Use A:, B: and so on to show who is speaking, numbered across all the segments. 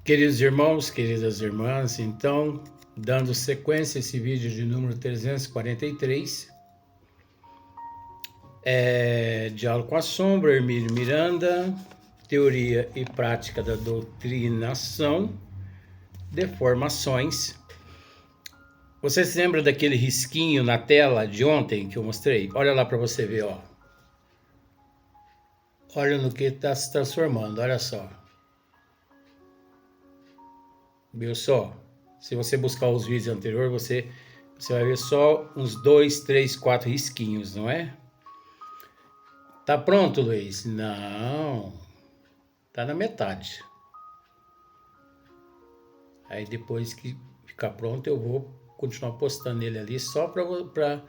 A: Queridos irmãos, queridas irmãs, então, dando sequência a esse vídeo de número 343, Diálogo com a Sombra, Hermínio Miranda, Teoria e Prática da Doutrinação, Deformações. Você se lembra daquele risquinho na tela de ontem que eu mostrei? Olha lá para você ver, ó. Olha no que está se transformando, olha só. Viu só? Se você buscar os vídeos anteriores, você vai ver só uns 2, 3, 4 risquinhos, não é? Tá pronto, Luiz? Não. Tá na metade. Aí depois que ficar pronto, eu vou continuar postando ele ali só para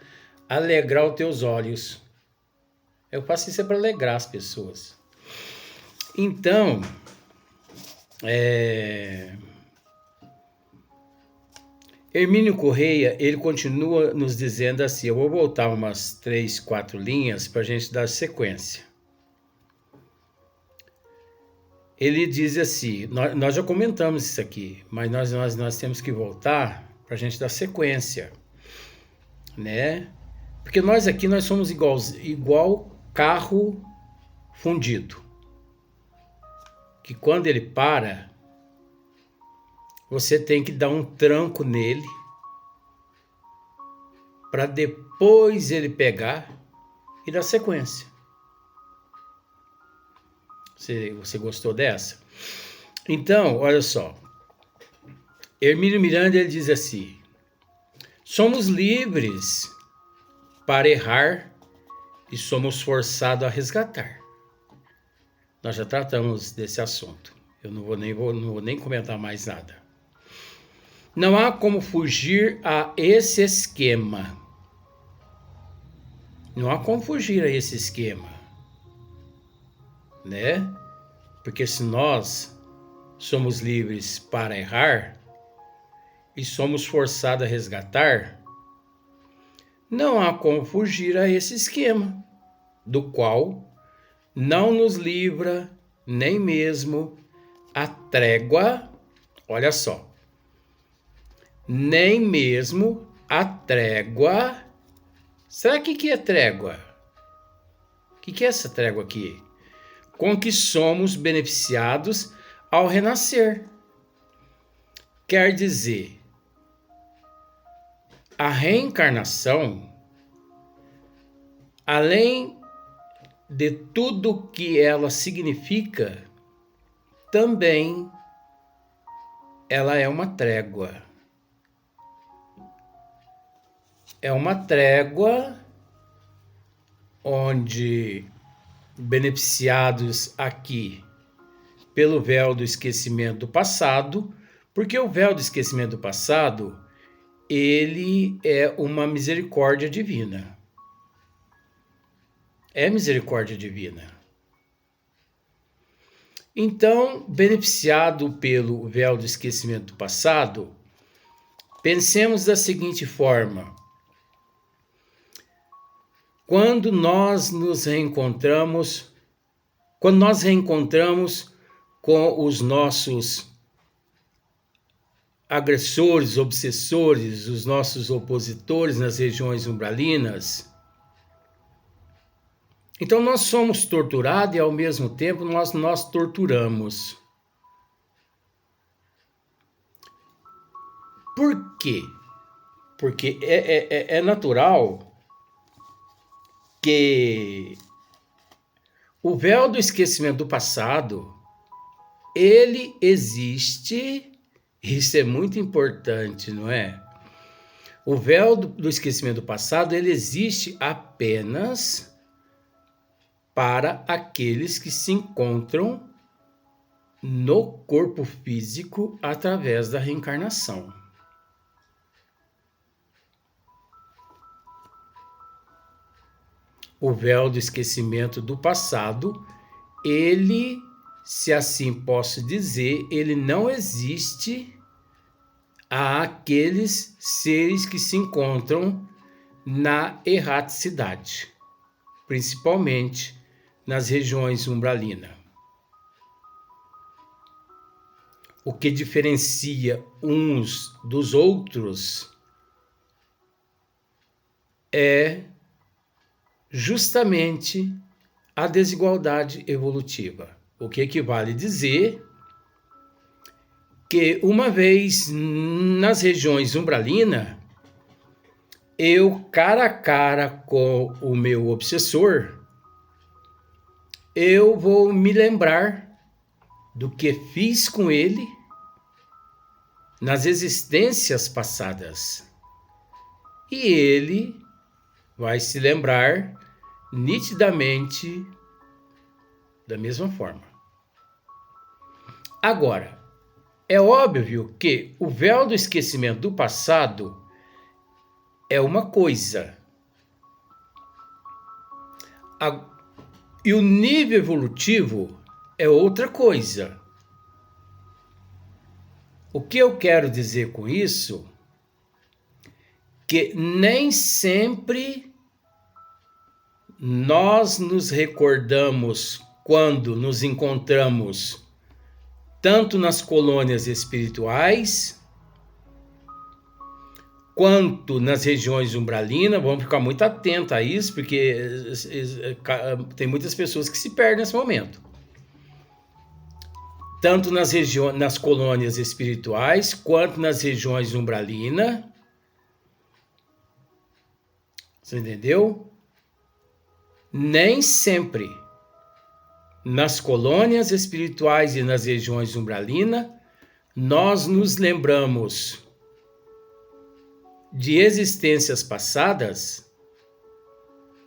A: alegrar os teus olhos. Eu faço isso para alegrar as pessoas. Então, Hermínio Correia, ele continua nos dizendo assim, eu vou voltar umas 3, 4 linhas para a gente dar sequência. Ele diz assim, nós já comentamos isso aqui, mas nós temos que voltar para a gente dar sequência, né? Porque nós aqui nós somos igual carro fundido, que quando ele para, você tem que dar um tranco nele para depois ele pegar e dar sequência. Você gostou dessa? Então, olha só. Hermínio Miranda ele diz assim: somos livres para errar e somos forçados a resgatar. Nós já tratamos desse assunto. Eu não vou nem comentar mais nada. Não há como fugir a esse esquema. Não há como fugir a esse esquema, né? Porque se nós somos livres para errar e somos forçados a resgatar, não há como fugir a esse esquema, do qual não nos livra nem mesmo a trégua, olha só, nem mesmo a trégua. Será que é trégua? O que é essa trégua aqui? Com que somos beneficiados ao renascer. Quer dizer, a reencarnação, além de tudo que ela significa, também ela é uma trégua. É uma trégua onde beneficiados aqui pelo véu do esquecimento do passado, porque o véu do esquecimento do passado, ele é uma misericórdia divina. É misericórdia divina. Então, beneficiado pelo véu do esquecimento do passado, pensemos da seguinte forma: quando nós reencontramos com os nossos agressores, obsessores, os nossos opositores nas regiões umbralinas, então nós somos torturados e ao mesmo tempo nós torturamos. Por quê? Porque é natural que o véu do esquecimento do passado, ele existe, isso é muito importante, não é? O véu do esquecimento do passado, ele existe apenas para aqueles que se encontram no corpo físico através da reencarnação. O véu do esquecimento do passado, ele, se assim posso dizer, ele não existe àqueles seres que se encontram na erraticidade, principalmente nas regiões umbralinas. o que diferencia uns dos outros é justamente a desigualdade evolutiva. O que equivale a dizer que uma vez nas regiões umbralina, eu cara a cara com o meu obsessor, eu vou me lembrar do que fiz com ele nas existências passadas. E ele vai se lembrar nitidamente da mesma forma. Agora, é óbvio que o véu do esquecimento do passado é uma coisa. E o nível evolutivo é outra coisa. O que eu quero dizer com isso? Que nem sempre nós nos recordamos quando nos encontramos tanto nas colônias espirituais quanto nas regiões umbralinas. Vamos ficar muito atentos a isso, porque tem muitas pessoas que se perdem nesse momento. Tanto nas colônias espirituais quanto nas regiões umbralinas. Você entendeu? Nem sempre nas colônias espirituais e nas regiões umbralinas nós nos lembramos de existências passadas.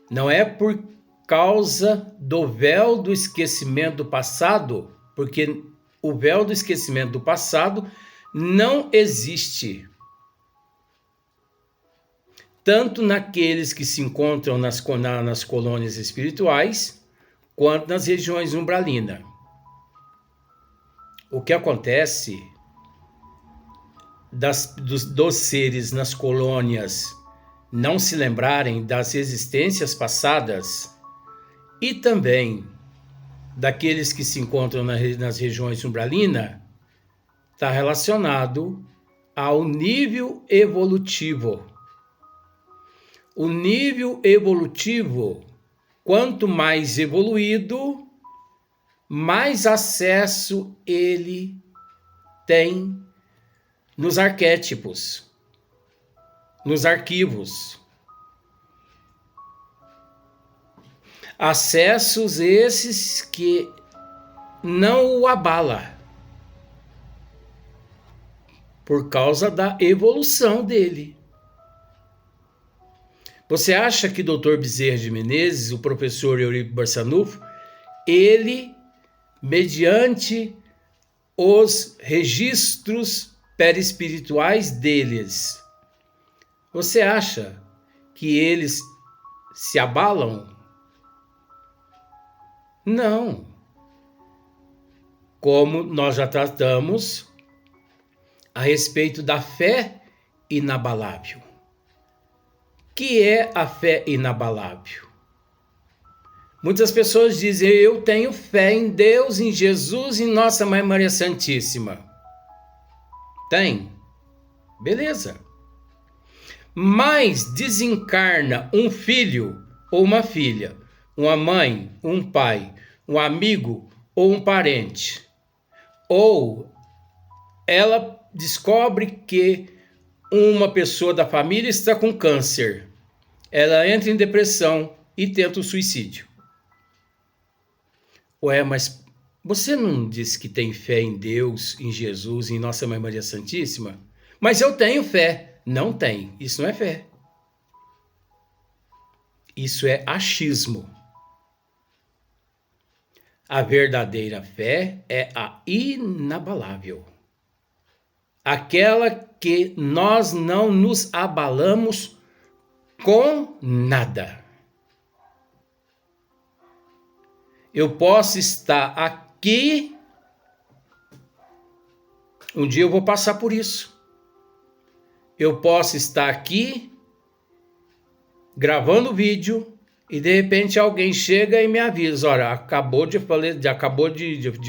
A: Não é por causa do véu do esquecimento do passado, porque o véu do esquecimento do passado não existe. Tanto naqueles que se encontram nas colônias espirituais, quanto nas regiões umbralinas. O que acontece dos seres nas colônias não se lembrarem das existências passadas e também daqueles que se encontram nas regiões umbralinas está relacionado ao nível evolutivo. O nível evolutivo, quanto mais evoluído, mais acesso ele tem nos arquétipos, nos arquivos. Acessos esses que não o abala, por causa da evolução dele. Você acha que o Dr. Bezerra de Menezes, o professor Eurico Barçanufo, ele, mediante os registros perispirituais deles, você acha que eles se abalam? Não. Como nós já tratamos a respeito da fé inabalável. Que é a fé inabalável? Muitas pessoas dizem: eu tenho fé em Deus, em Jesus e em Nossa Mãe Maria Santíssima. Tem? Beleza. Mas desencarna um filho ou uma filha, uma mãe, um pai, um amigo ou um parente. Ou ela descobre que uma pessoa da família está com câncer. Ela entra em depressão e tenta o suicídio. Ué, mas você não disse que tem fé em Deus, em Jesus, em Nossa Mãe Maria Santíssima? Mas eu tenho fé. Não tem. Isso não é fé. Isso é achismo. A verdadeira fé é a inabalável. Aquela que nós não nos abalamos com nada. Eu posso estar aqui, um dia eu vou passar por isso. Eu posso estar aqui, gravando vídeo, e de repente alguém chega e me avisa: olha, acabou de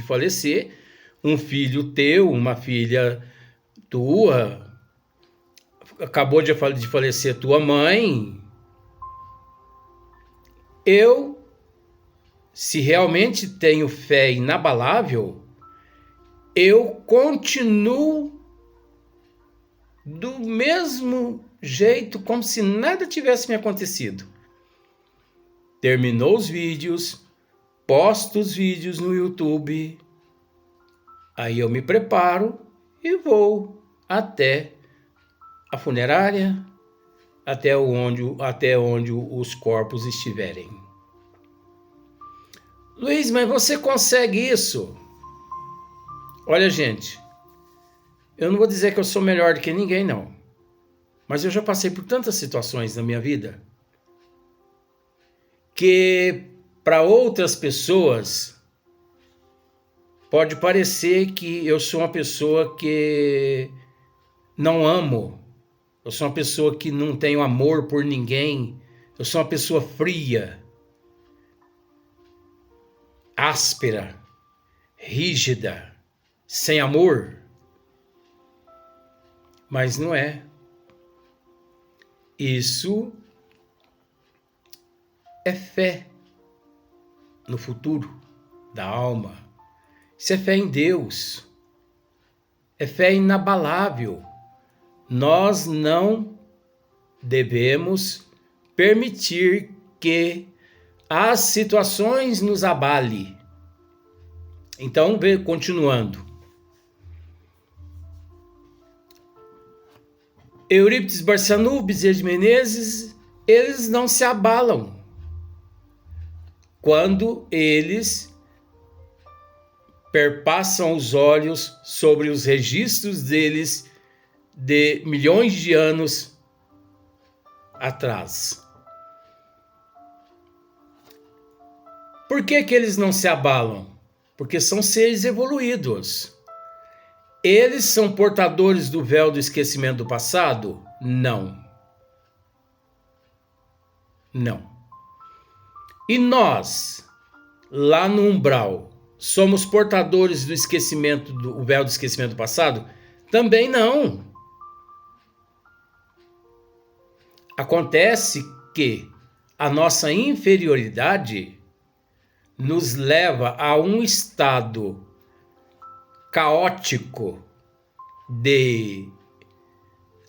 A: falecer um filho teu, uma filha tua, acabou de falecer tua mãe. Eu, se realmente tenho fé inabalável, eu continuo do mesmo jeito, como se nada tivesse me acontecido. Terminou os vídeos, posto os vídeos no YouTube, aí eu me preparo e vou até a funerária, até onde os corpos estiverem. Luiz, mas você consegue isso? Olha, gente, eu não vou dizer que eu sou melhor do que ninguém, não. Mas eu já passei por tantas situações na minha vida que para outras pessoas pode parecer que eu sou uma pessoa que não amo. Eu sou uma pessoa que não tenho amor por ninguém. Eu sou uma pessoa fria, áspera, rígida, sem amor. Mas não é. Isso é fé no futuro da alma. Isso é fé em Deus. É fé inabalável. Nós não devemos permitir que as situações nos abalem. Então, continuando. Eurípides Barçanufo, Bezerra de Menezes, eles não se abalam quando eles perpassam os olhos sobre os registros deles de milhões de anos atrás. Por que eles não se abalam? Porque são seres evoluídos. Eles são portadores do véu do esquecimento do passado? Não. Não. E nós, lá no umbral, somos portadores do esquecimento, do véu do esquecimento do passado? Também não. Acontece que a nossa inferioridade nos leva a um estado caótico de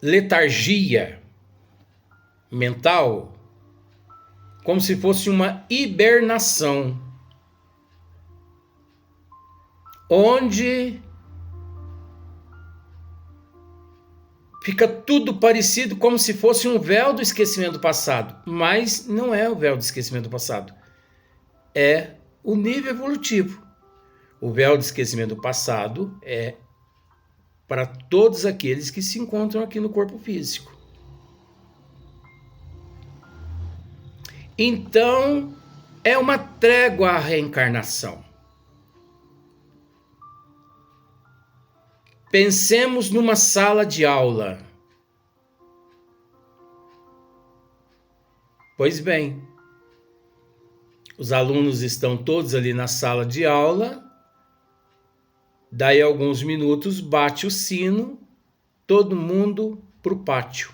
A: letargia mental, como se fosse uma hibernação, onde fica tudo parecido como se fosse um véu do esquecimento do passado, mas não é o véu do esquecimento do passado, é o nível evolutivo. O véu de esquecimento do passado é para todos aqueles que se encontram aqui no corpo físico. Então, é uma trégua à reencarnação. Pensemos numa sala de aula. Pois bem, os alunos estão todos ali na sala de aula. Daí a alguns minutos bate o sino, todo mundo para o pátio.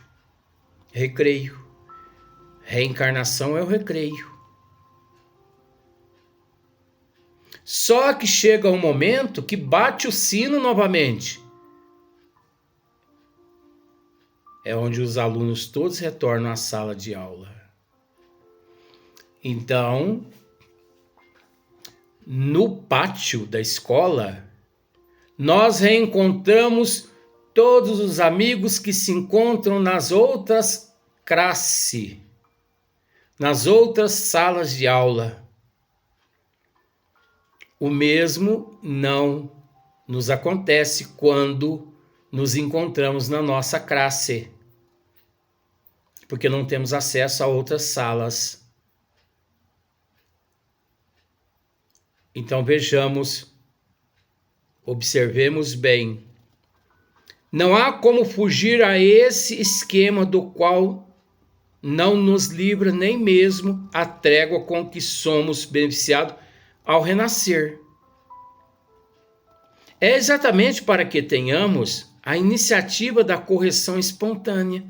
A: Recreio. Reencarnação é o recreio. Só que chega um momento que bate o sino novamente. É onde os alunos todos retornam à sala de aula. Então, no pátio da escola, nós reencontramos todos os amigos que se encontram nas outras classes, nas outras salas de aula. O mesmo não nos acontece quando nos encontramos na nossa classe, porque não temos acesso a outras salas. Então vejamos, observemos bem. Não há como fugir a esse esquema do qual não nos livra nem mesmo a trégua com que somos beneficiados ao renascer. é exatamente para que tenhamos a iniciativa da correção espontânea.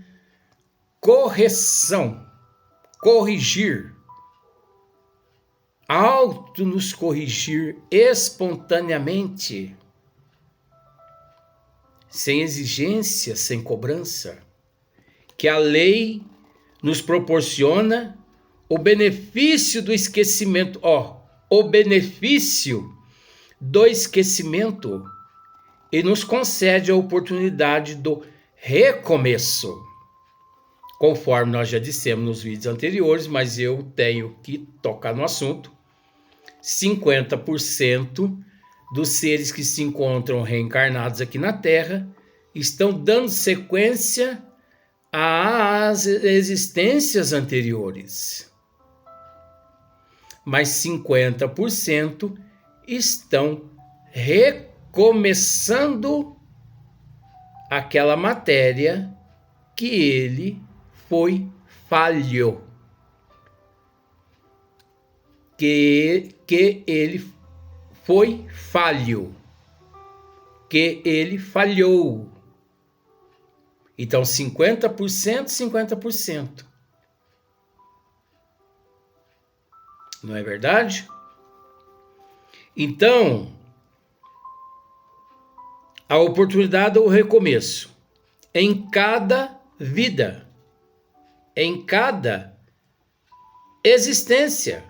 A: Correção, corrigir, nos corrigir espontaneamente, sem exigência, sem cobrança, que a lei nos proporciona o benefício do esquecimento, o benefício do esquecimento e nos concede a oportunidade do recomeço. Conforme nós já dissemos nos vídeos anteriores, mas eu tenho que tocar no assunto, 50% dos seres que se encontram reencarnados aqui na Terra estão dando sequência às existências anteriores. Mas 50% estão recomeçando aquela matéria que ele foi falho. Que ele foi falho. Que ele falhou. Então, 50%, 50%. Não é verdade? Então, a oportunidade do recomeço em cada vida, em cada existência,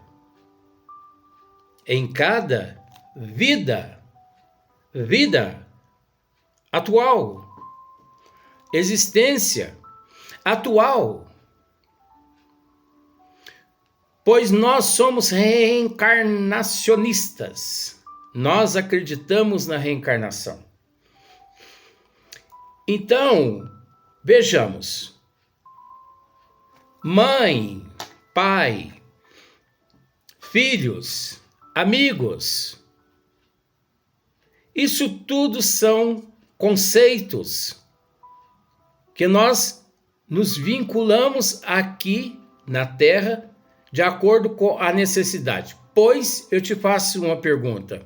A: em cada vida atual, existência atual. Pois nós somos reencarnacionistas. Nós acreditamos na reencarnação. Então, vejamos. Mãe, pai, filhos, amigos. Isso tudo são conceitos que nós nos vinculamos aqui na Terra de acordo com a necessidade. Pois eu te faço uma pergunta.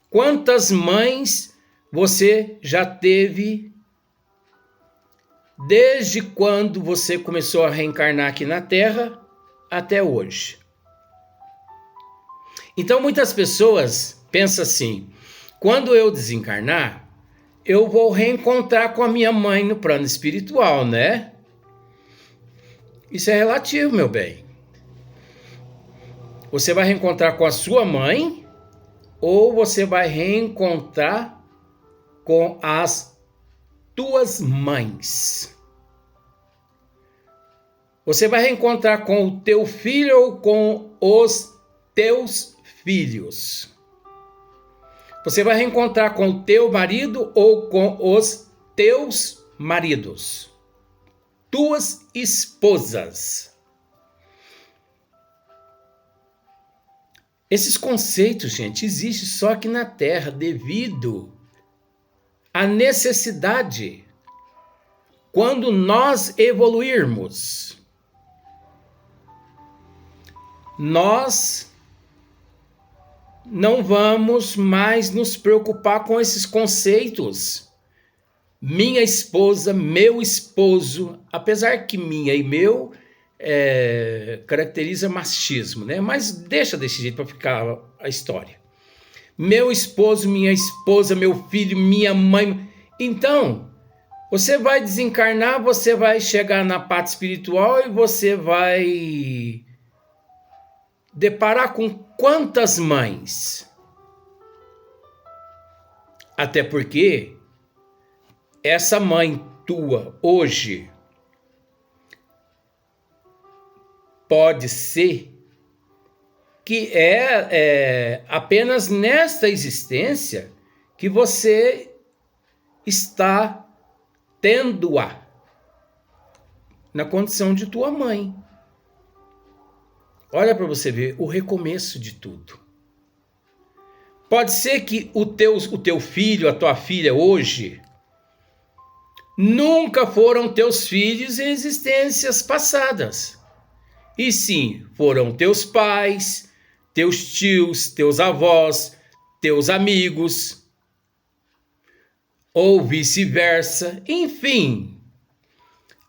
A: Quantas mães você já teve desde quando você começou a reencarnar aqui na Terra até hoje? Então muitas pessoas pensam assim, quando eu desencarnar, eu vou reencontrar com a minha mãe no plano espiritual, né? Isso é relativo, meu bem. Você vai reencontrar com a sua mãe ou você vai reencontrar com as tuas mães? Você vai reencontrar com o teu filho ou com os teus filhos? Você vai reencontrar com o teu marido ou com os teus maridos? Tuas esposas. Esses conceitos, gente, existem só aqui na Terra devido à necessidade. Quando nós evoluirmos, nós não vamos mais nos preocupar com esses conceitos. Minha esposa, meu esposo, apesar que minha e meu caracteriza machismo, né? Mas deixa desse jeito para ficar a história. Meu esposo, minha esposa, meu filho, minha mãe. Então, você vai desencarnar, você vai chegar na parte espiritual e você vai deparar com quantas mães? Até porque essa mãe tua hoje pode ser que é apenas nesta existência que você está tendo-a na condição de tua mãe. Olha para você ver o recomeço de tudo. Pode ser que o teu filho, a tua filha hoje nunca foram teus filhos em existências passadas. E sim, foram teus pais, teus tios, teus avós, teus amigos, ou vice-versa, enfim.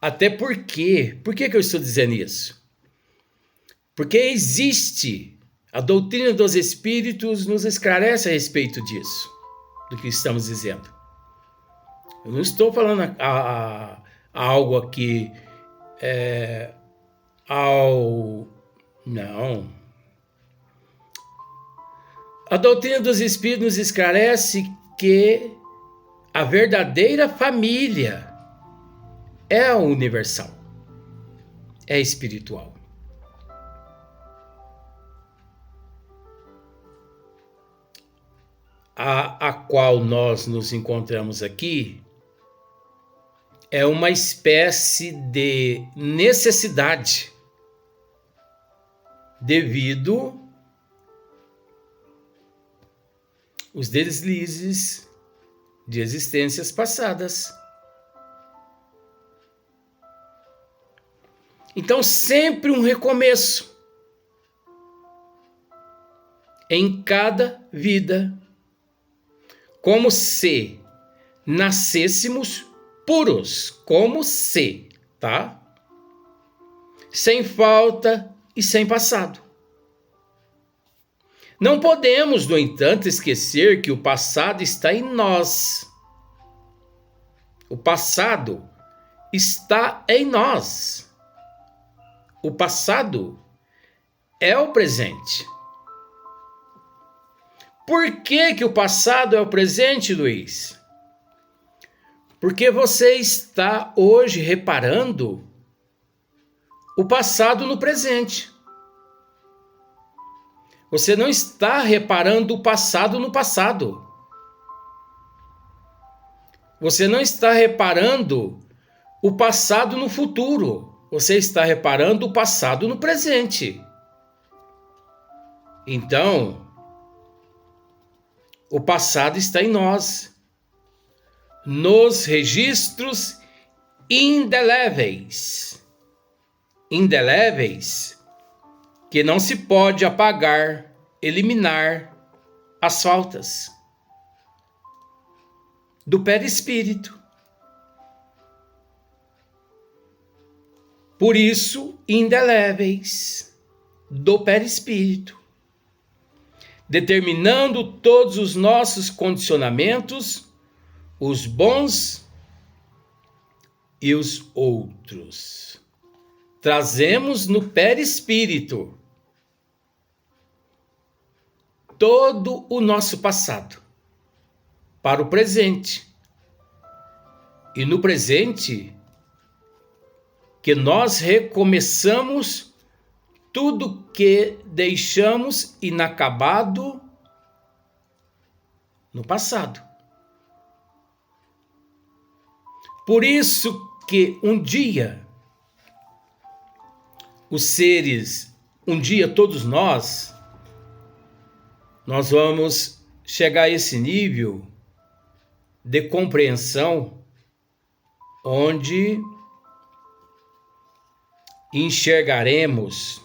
A: Até porque, por que eu estou dizendo isso? Porque existe, a doutrina dos espíritos nos esclarece a respeito disso, do que estamos dizendo. Eu não estou falando algo aqui, não. A doutrina dos espíritos nos esclarece que a verdadeira família é universal, é espiritual. A qual nós nos encontramos aqui é uma espécie de necessidade devido aos deslizes de existências passadas. Então, sempre um recomeço em cada vida, como se nascêssemos puros, como se, tá? Sem falta e sem passado. Não podemos, no entanto, esquecer que o passado está em nós. O passado está em nós. O passado é o presente. Por que o passado é o presente, Luiz? Porque você está hoje reparando o passado no presente. Você não está reparando o passado no passado. Você não está reparando o passado no futuro. Você está reparando o passado no presente. Então, o passado está em nós, nos registros indeléveis. Indeléveis que não se pode apagar, eliminar as faltas do perispírito. Por isso, indeléveis do perispírito, determinando todos os nossos condicionamentos, os bons e os outros. Trazemos no perispírito todo o nosso passado para o presente. E no presente que nós recomeçamos tudo que deixamos inacabado no passado. Por isso que um dia todos nós vamos chegar a esse nível de compreensão onde enxergaremos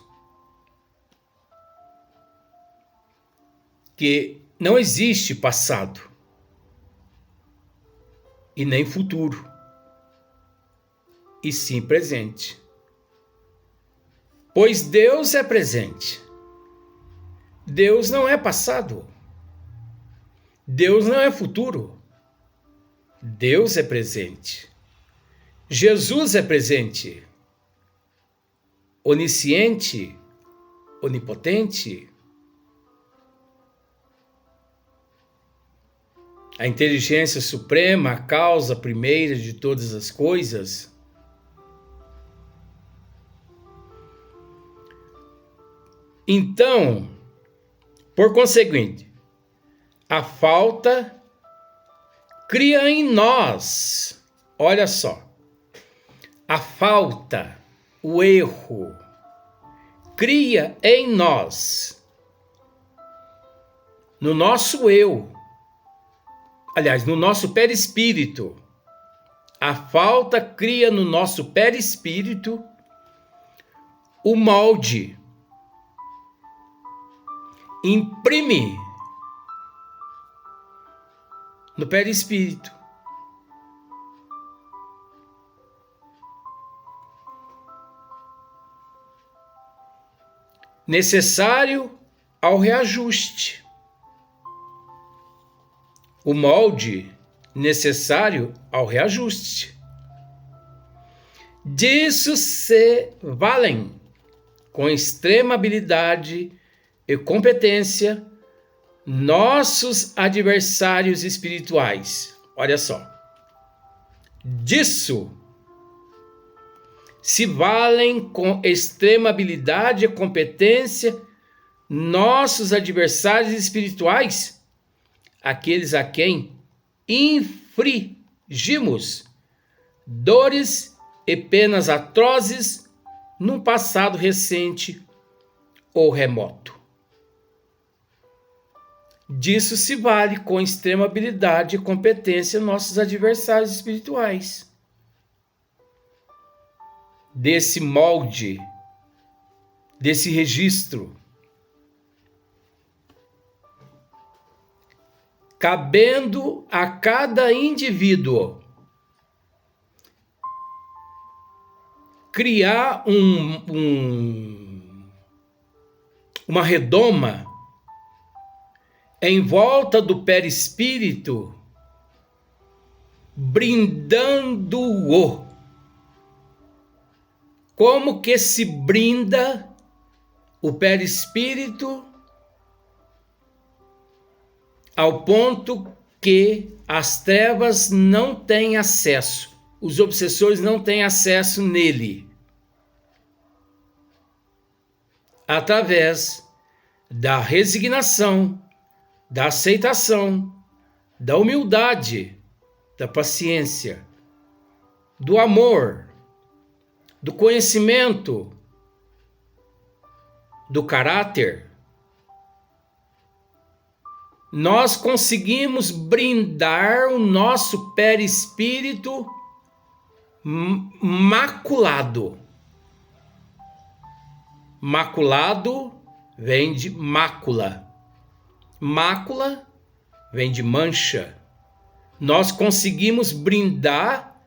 A: que não existe passado e nem futuro, e sim presente. Pois Deus é presente. Deus não é passado. Deus não é futuro. Deus é presente. Jesus é presente. Onisciente, onipotente. A inteligência suprema, a causa primeira de todas as coisas. Então, por conseguinte, a falta cria em nós, olha só, a falta, o erro, cria em nós, no nosso eu, aliás, no nosso perispírito, a falta cria no nosso perispírito o molde, imprime no perispírito. Necessário ao reajuste. O molde necessário ao reajuste. Disso se valem, com extrema habilidade e competência, nossos adversários espirituais. Olha só. Disso se valem com extrema habilidade e competência nossos adversários espirituais, aqueles a quem infligimos dores e penas atrozes num passado recente ou remoto. Disso se vale com extrema habilidade e competência nossos adversários espirituais. Desse molde, desse registro, cabendo a cada indivíduo criar uma redoma em volta do perispírito, brindando-o. Como que se brinda o perispírito ao ponto que as trevas não têm acesso, os obsessores não têm acesso nele? Através da resignação, da aceitação, da humildade, da paciência, do amor, do conhecimento, do caráter, nós conseguimos brindar o nosso perispírito maculado. Maculado vem de mácula. Mácula vem de mancha. Nós conseguimos brindar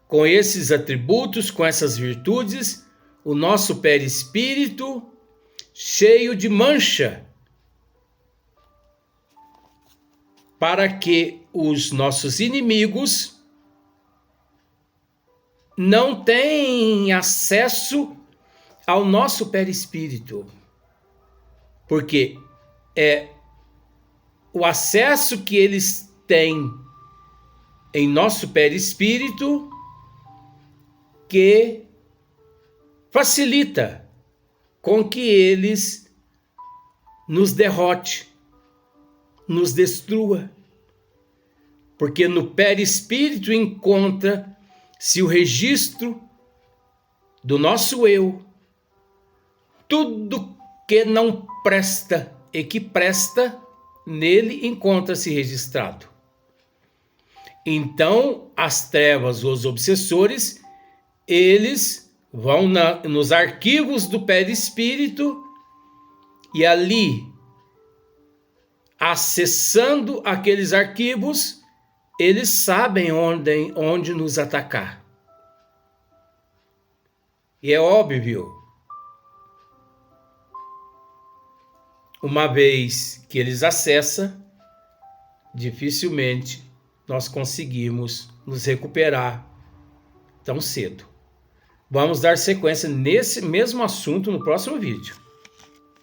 A: com esses atributos, com essas virtudes, o nosso perispírito cheio de mancha, para que os nossos inimigos não tenham acesso ao nosso perispírito. Porque é o acesso que eles têm em nosso perispírito que facilita com que eles nos derrote, nos destrua. Porque no perispírito encontra-se o registro do nosso eu. Tudo que não presta e que presta, nele encontra-se registrado. Então, as trevas, os obsessores, eles vão nos arquivos do perispírito e ali, acessando aqueles arquivos, eles sabem onde nos atacar. E é óbvio, uma vez que eles acessam, dificilmente nós conseguimos nos recuperar tão cedo. Vamos dar sequência nesse mesmo assunto no próximo vídeo.